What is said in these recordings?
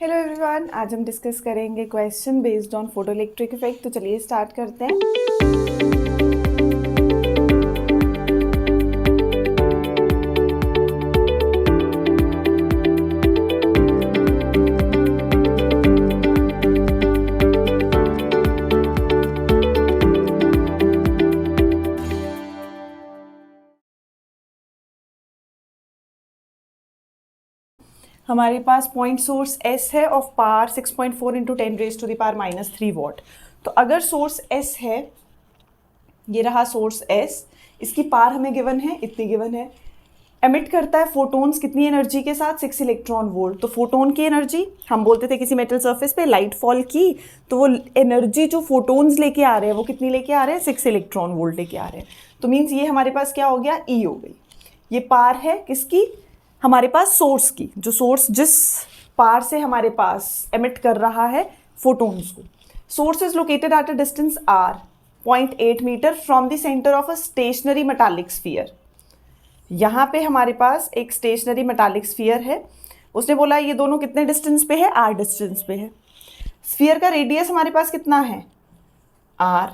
Hello everyone, आज हम discuss करेंगे question based on photo electric effect. तो चलिए स्टार्ट करते हैं। हमारे पास पॉइंट सोर्स S है of power 6.4 into 10 raise to the power -3 watt. तो अगर सोर्स S है, ये रहा सोर्स S, इसकी पावर हमें गिवन है, इतनी गिवन है। एमिट करता है फोटोन्स कितनी एनर्जी के साथ? 6 इलेक्ट्रॉन वोल्ट। तो फोटोन की एनर्जी, हम बोलते थे किसी मेटल सरफेस पे लाइट फॉल की, तो वो एनर्जी जो फोटोन्स लेके आ रहे हैं वो कितनी लेके आ रहे हैं? 6 इलेक्ट्रॉन वोल्ट लेके आ रहे हैं। तो मीन्स ये हमारे पास क्या हो गया? E हो गई। ये पावर है किसकी? हमारे पास सोर्स की, जो सोर्स जिस पावर से हमारे पास एमिट कर रहा है फोटोन्स को। Source is located at a distance r 0.8 metre from the centre of a stationary metallic sphere. यहाँ पे हमारे पास एक स्टेशनरी मेटालिक स्फीयर है। उसने बोला ये दोनों कितने डिस्टेंस पे है? r डिस्टेंस पे है। स्फीयर का रेडियस हमारे पास कितना है? r।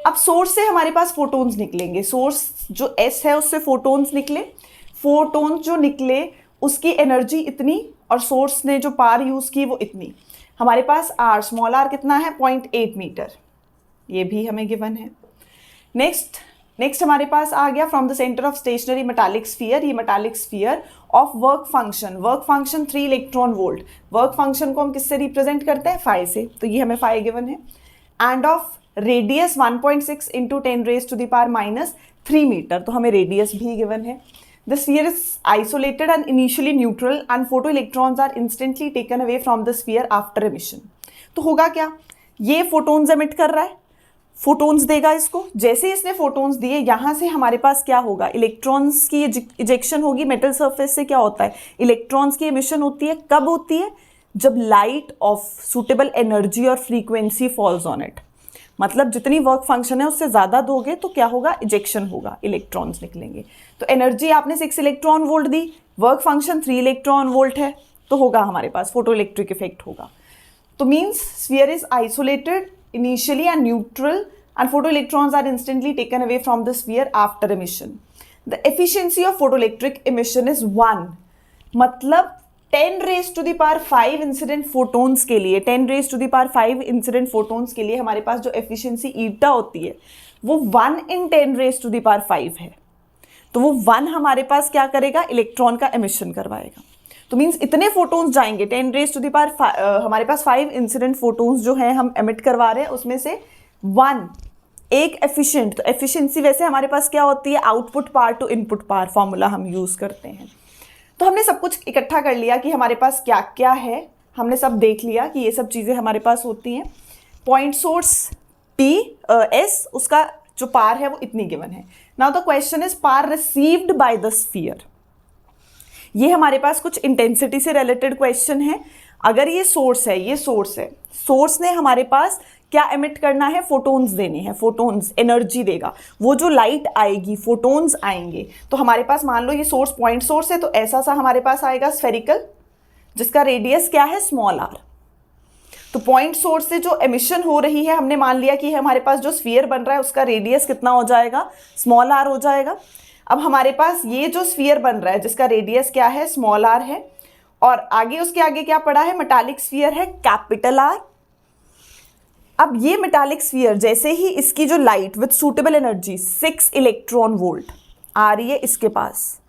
अब सोर्स से हमारे पास फोटोन्स निकलेंगे। सोर्स जो S है उससे फोटोन्स निकले। फोटोन जो निकले उसकी एनर्जी इतनी, और सोर्स ने जो पावर यूज की वो इतनी। हमारे पास r, स्मॉल r कितना है? 0.8 मीटर। ये भी हमें गिवन है। नेक्स्ट हमारे पास आ गया from the centre of stationary metallic sphere. ये metallic sphere of work function 3 electron volt. Work function को हम किससे रिप्रेजेंट करते हैं? फाई से। तो ये हमें फाई गिवन है। And of radius 1.6 into 10 raise to the power -3 metre. तो हमें रेडियस भी गिवन है। The sphere is isolated and initially neutral and photoelectrons are instantly taken away from the sphere after emission। तो होगा क्या? ये photons emit कर रहा है, फोटोन्स देगा इसको। जैसे ही इसने फोटोन्स दिए, यहाँ से हमारे पास क्या होगा? इलेक्ट्रॉन्स की इजेक्शन होगी। मेटल सरफेस से क्या होता है? इलेक्ट्रॉन्स की एमिशन होती है। कब होती है? जब लाइट ऑफ सुटेबल एनर्जी और फ्रीक्वेंसी फॉल्स ऑन इट। मतलब जितनी वर्क फंक्शन है उससे ज़्यादा दोगे तो क्या होगा? इजेक्शन होगा, इलेक्ट्रॉन्स निकलेंगे। तो एनर्जी आपने 6 इलेक्ट्रॉन वोल्ट दी, वर्क फंक्शन 3 इलेक्ट्रॉन वोल्ट है, तो होगा हमारे पास फोटो इलेक्ट्रिक इफेक्ट होगा। तो means sphere is isolated initially and neutral and photo electrons are instantly taken away from the sphere after emission. The efficiency of photo electric emission is 1। मतलब 10 raise to the power 5 incident photons के लिए, 10 raise to the power 5 incident photons के लिए हमारे पास जो efficiency ईटा होती है वो 1 इन 10 रेज टू द पावर 5 है। तो वो 1 हमारे पास क्या करेगा? इलेक्ट्रॉन का एमिशन करवाएगा। तो मीन्स इतने फोटोन्स जाएंगे, 10 रेज टू द पावर हमारे पास 5 इंसिडेंट फोटोन्स जो हैं हम एमिट करवा रहे हैं, उसमें से 1 एक एफिशिएंट। तो एफिशिएंसी वैसे हमारे पास क्या होती है? Output power to input power formula हम यूज करते हैं। तो हमने सब कुछ इकट्ठा कर लिया कि हमारे पास क्या क्या है। हमने सब देख लिया कि ये सब चीज़ें हमारे पास होती हैं। पॉइंट सोर्स S, उसका जो पावर है वो इतनी गिवन है। Now the question is power received by the sphere. ये हमारे पास कुछ इंटेंसिटी से रिलेटेड क्वेश्चन है। अगर ये सोर्स है, सोर्स ने हमारे पास क्या एमिट करना है? फोटोन्स देने हैं। फोटोन्स एनर्जी देगा। वो जो लाइट आएगी, फोटोन्स आएंगे। तो हमारे पास मान लो ये सोर्स पॉइंट सोर्स है, तो ऐसा सा हमारे पास आएगा स्फेरिकल, जिसका रेडियस क्या है? Small r। तो पॉइंट सोर्स से जो एमिशन हो रही है, हमने मान लिया कि हमारे पास जो स्फीयर बन रहा है उसका रेडियस कितना हो जाएगा? स्मॉल r हो जाएगा। अब हमारे पास ये जो स्फीयर बन रहा है जिसका रेडियस क्या है? स्मॉल r है, और आगे उसके आगे क्या पड़ा है? मेटालिक स्फीयर है, कैपिटल R। अब ये मेटालिक स्फीयर जैसे ही इसकी जो light with suitable energy 6 electron volt आ रही है इसके पास,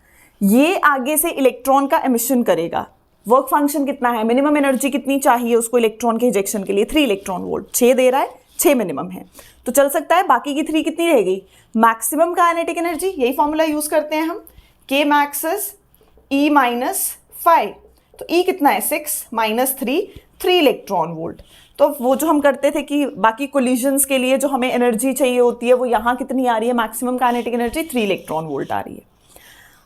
ये आगे से इलेक्ट्रॉन का एमिशन करेगा। वर्क फंक्शन कितना है? मिनिमम एनर्जी कितनी चाहिए उसको इलेक्ट्रॉन के इजेक्शन के लिए? 3 इलेक्ट्रॉन वोल्ट। 6 दे रहा है, 6 मिनिमम है, तो चल सकता है। बाकी की 3 कितनी रह गई? Maximum kinetic energy. यही फॉर्मूला यूज करते हैं हम। K max is E minus 5। तो E कितना है? 6 minus 3 इलेक्ट्रॉन वोल्ट। तो वो जो हम करते थे कि बाकी कोलिजन्स के लिए जो हमें एनर्जी चाहिए होती है वो यहाँ कितनी आ रही है? Maximum kinetic energy 3 electron volt आ रही है।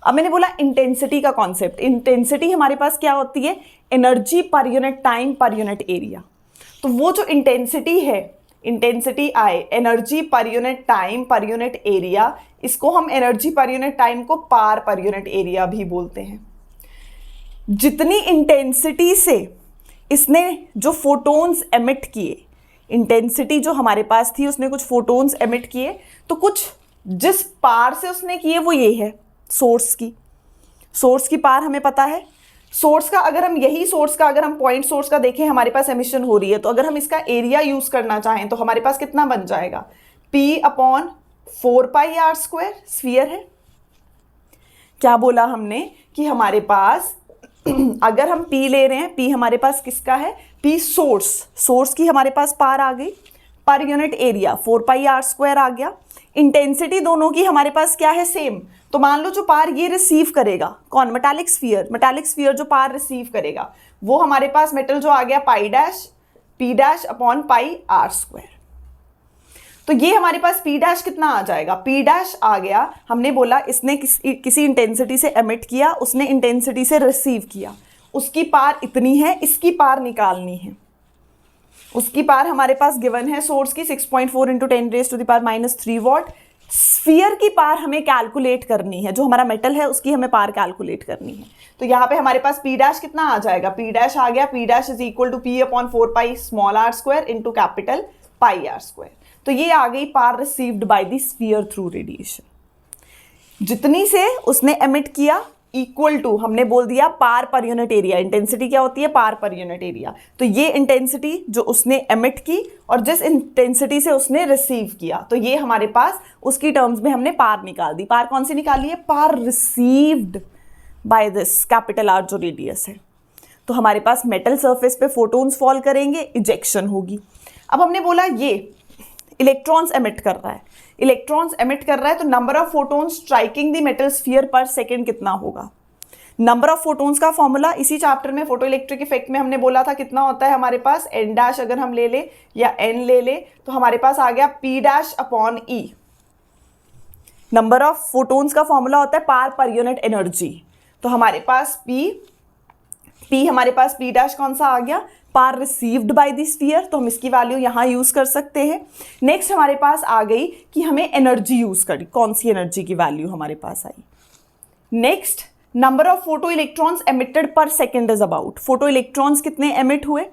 अब मैंने बोला इंटेंसिटी का कॉन्सेप्ट। इंटेंसिटी हमारे पास क्या होती है? Energy per unit time per unit area. तो वो जो इंटेंसिटी है, intensity I, energy per unit time per unit area, इसको हम एनर्जी पर यूनिट टाइम को पार पर यूनिट एरिया भी बोलते हैं। जितनी इंटेंसिटी से इसने जो फोटोन्स एमिट किए, इंटेंसिटी जो हमारे पास थी उसने कुछ फोटोन्स एमिट किए, तो कुछ जिस पार से उसने किए वो ये है सोर्स की पार हमें पता है। सोर्स का अगर हम अगर हम पॉइंट सोर्स का देखें, हमारे पास एमिशन हो रही है, तो अगर हम इसका एरिया यूज करना चाहें तो हमारे पास कितना बन जाएगा, P/4πr²। स्फीयर है। क्या बोला हमने कि हमारे पास अगर हम P ले रहे हैं, P हमारे पास किसका है, P सोर्स की हमारे पास पार आ गई, पर यूनिट एरिया 4πr² आ गया। इंटेंसिटी दोनों की हमारे पास क्या है, सेम। तो मान लो जो पार ये रिसीव करेगा, कौन, मेटालिक स्फीयर जो पार रिसीव करेगा वो हमारे पास मेटल जो आ गया P'/πr²। तो ये हमारे पास P' कितना आ जाएगा, P' आ गया, हमने बोला इसने किसी इंटेंसिटी से एमिट किया, उसने इंटेंसिटी से रिसीव किया, उसकी पार इतनी है, इसकी पार निकालनी है। उसकी पार हमारे पास गिवन है सोर्स की 6.4 × 10⁻³ वॉट। स्फीयर की पार हमें कैलकुलेट करनी है, जो हमारा मेटल है उसकी हमें पार कैलकुलेट करनी है। तो यहाँ पे हमारे पास P' कितना आ जाएगा, P' आ गया, P' = P/4πr² into capital πr²। तो ये आ गई power received by the sphere through radiation. जितनी से उसने एमिट किया इक्वल टू हमने बोल दिया पार पर यूनिट एरिया। इंटेंसिटी क्या होती है, पार पर यूनिट एरिया। तो ये इंटेंसिटी जो उसने एमिट की और जिस इंटेंसिटी से उसने रिसीव किया, तो ये हमारे पास उसकी टर्म्स में हमने पार निकाल दी। पार कौन सी निकाली है, power received by this capital R जो रेडियस है। तो हमारे पास मेटल सरफेस पे फोटोन्स फॉल करेंगे, इजेक्शन होगी। अब हमने बोला ये इलेक्ट्रॉन्स एमिट कर रहा है, तो number of photons striking the metal sphere पर सेकेंड कितना होगा। नंबर ऑफ फोटोन्स का फॉर्मूला इसी चैप्टर में फोटो इलेक्ट्रिक इफेक्ट में हमने बोला था कितना होता है हमारे पास, n' अगर हम ले ले या n ले ले तो हमारे पास आ गया P'/E। नंबर ऑफ फोटोन्स का फॉर्मूला होता है पार पर यूनिट एनर्जी। तो हमारे पास P हमारे पास P' कौन सा आ गया, पार रिसीव्ड बाय द स्फीयर, तो हम इसकी वैल्यू यहां यूज कर सकते हैं। नेक्स्ट हमारे पास आ गई कि हमें एनर्जी यूज करी, कौन सी एनर्जी की वैल्यू हमारे पास आई। Next number of photo electrons emitted per second is about, photo electrons कितने एमिट हुए।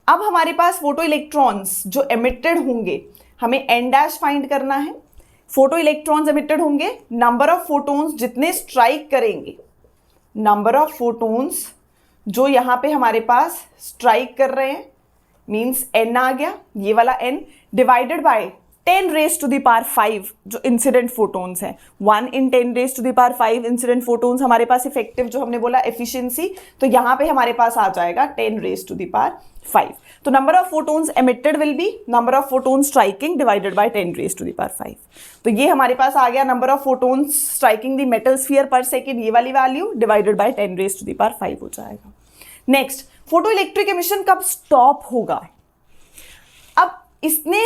अब हमारे पास फोटो इलेक्ट्रॉन्स जो एमिटेड होंगे हमें n' फाइंड करना है। फोटो इलेक्ट्रॉन्स एमिटेड होंगे, नंबर ऑफ फोटोन्स जितने स्ट्राइक करेंगे, नंबर ऑफ फोटोन्स जो यहाँ पे हमारे पास स्ट्राइक कर रहे हैं मीन्स n आ गया, ये वाला n डिवाइडेड बाय 10⁻⁵ जो इंसिडेंट फोटोन्स हैं। 1 × 10⁻⁵ इंसिडेंट फोटोन्स हमारे पास इफेक्टिव जो हमने बोला एफिशिएंसी, तो यहाँ पे हमारे पास आ जाएगा 10⁻⁵। तो number of photons emitted will be number of photons striking divided by 10⁻⁵। तो ये हमारे पास आ गया number of photons striking the metal sphere पर सेकेंड, ये वाली वैल्यू डिवाइडेड बाय 10⁻⁵ हो जाएगा। नेक्स्ट फोटो इलेक्ट्रिक एमिशन कब स्टॉप होगा। अब इसने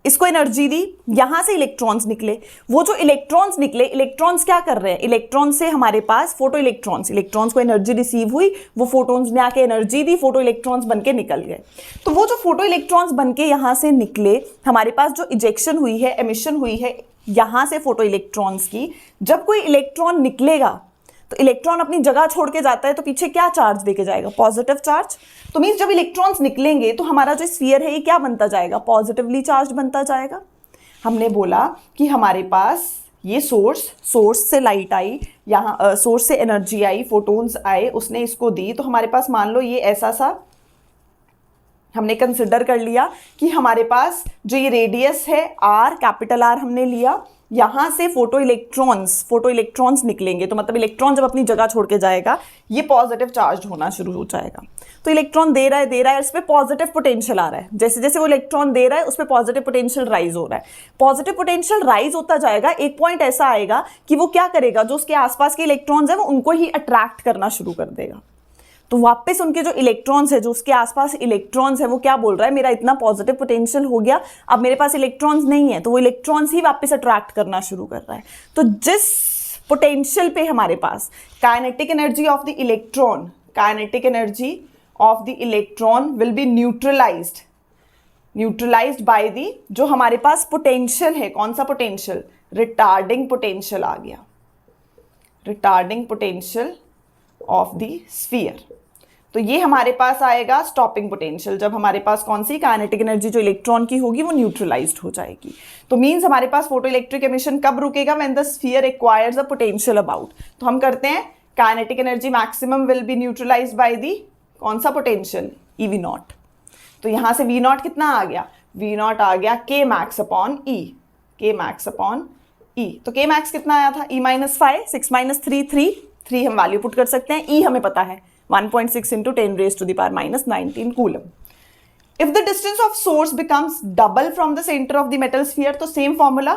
इसको एनर्जी दी, यहां से इलेक्ट्रॉन्स निकले, वो जो इलेक्ट्रॉन्स निकले, इलेक्ट्रॉन्स क्या कर रहे हैं, इलेक्ट्रॉन्स से हमारे पास फोटो इलेक्ट्रॉन्स को एनर्जी रिसीव हुई, वो फोटोन्स ने आके एनर्जी दी, फोटो इलेक्ट्रॉन्स बनके निकल गए। तो वो जो फोटो इलेक्ट्रॉन्स बनके यहां से निकले, हमारे पास जो इजेक्शन हुई है, एमिशन हुई है यहां से फोटो इलेक्ट्रॉन्स की, जब कोई इलेक्ट्रॉन निकलेगा तो इलेक्ट्रॉन अपनी जगह छोड़ के जाता है, तो पीछे क्या चार्ज देके जाएगा, पॉजिटिव चार्ज। तो मीन्स जब इलेक्ट्रॉन्स निकलेंगे तो हमारा जो स्फीयर है ये क्या बनता जाएगा, पॉजिटिवली चार्ज बनता जाएगा। हमने बोला कि हमारे पास ये सोर्स से लाइट आई, यहाँ सोर्स से एनर्जी आई, फोटोन्स आए, उसने इसको दी, तो हमारे पास मान लो ये ऐसा सा हमने कंसिडर कर लिया कि हमारे पास जो ये रेडियस है R, कैपिटल R हमने लिया, यहां से फोटो इलेक्ट्रॉन्स निकलेंगे, तो मतलब इलेक्ट्रॉन जब अपनी जगह छोड़ के जाएगा ये पॉजिटिव चार्ज होना शुरू हो जाएगा। तो इलेक्ट्रॉन दे रहा है, इस पे पॉजिटिव पोटेंशियल आ रहा है, जैसे जैसे वो इलेक्ट्रॉन दे रहा है उस पे पॉजिटिव पोटेंशियल राइज हो रहा है। पॉजिटिव पोटेंशियल राइज होता जाएगा, एक पॉइंट ऐसा आएगा कि वो क्या करेगा, जो उसके आसपास के इलेक्ट्रॉन्स है वो उनको ही अट्रैक्ट करना शुरू कर देगा। तो वापस उनके जो इलेक्ट्रॉन्स है, जो उसके आसपास इलेक्ट्रॉन्स है, वो क्या बोल रहा है, मेरा इतना पॉजिटिव पोटेंशियल हो गया, अब मेरे पास इलेक्ट्रॉन्स नहीं है, तो वो इलेक्ट्रॉन्स ही वापस अट्रैक्ट करना शुरू कर रहा है। तो जिस पोटेंशियल पे हमारे पास kinetic energy of the electron will be neutralized by the, जो हमारे पास पोटेंशियल है, कौन सा पोटेंशियल, रिटार्डिंग पोटेंशियल आ गया, retarding potential of the sphere. तो ये हमारे पास आएगा स्टॉपिंग पोटेंशियल, जब हमारे पास कौन सी काइनेटिक एनर्जी जो इलेक्ट्रॉन की होगी वो न्यूट्रलाइज्ड हो जाएगी। तो मीन्स हमारे पास फोटो इलेक्ट्रिक एमिशन कब रुकेगा, when the sphere acquires a potential about. तो हम करते हैं kinetic energy maximum will be neutralized by the कौन सा पोटेंशियल, ई वी नॉट। तो यहाँ से वी नॉट कितना आ गया, वी नॉट आ गया के मैक्स अपॉन ई, के मैक्स अपॉन ई। तो के मैक्स कितना आया था, ई माइनस 5, 6 माइनस 3 3 हम वैल्यू पुट कर सकते हैं। ई हमें पता है 1.6 into 10 raised to the power minus 19 coulomb. If the distance of source becomes double from the center of the metal sphere, तो same formula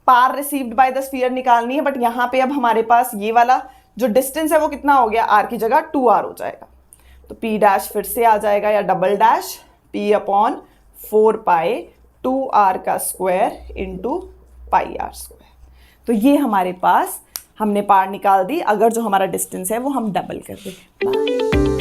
power received by the sphere निकालनी है, बट यहाँ पे अब हमारे पास ये वाला जो डिस्टेंस है वो कितना हो गया, r की जगह 2r हो जाएगा। तो p डैश फिर से आ जाएगा या डबल डैश p अपॉन 4 पाई 2r का square into pi r square. तो ये हमारे पास हमने पार निकाल दी, अगर जो हमारा डिस्टेंस है वो हम डबल कर दें। बाय।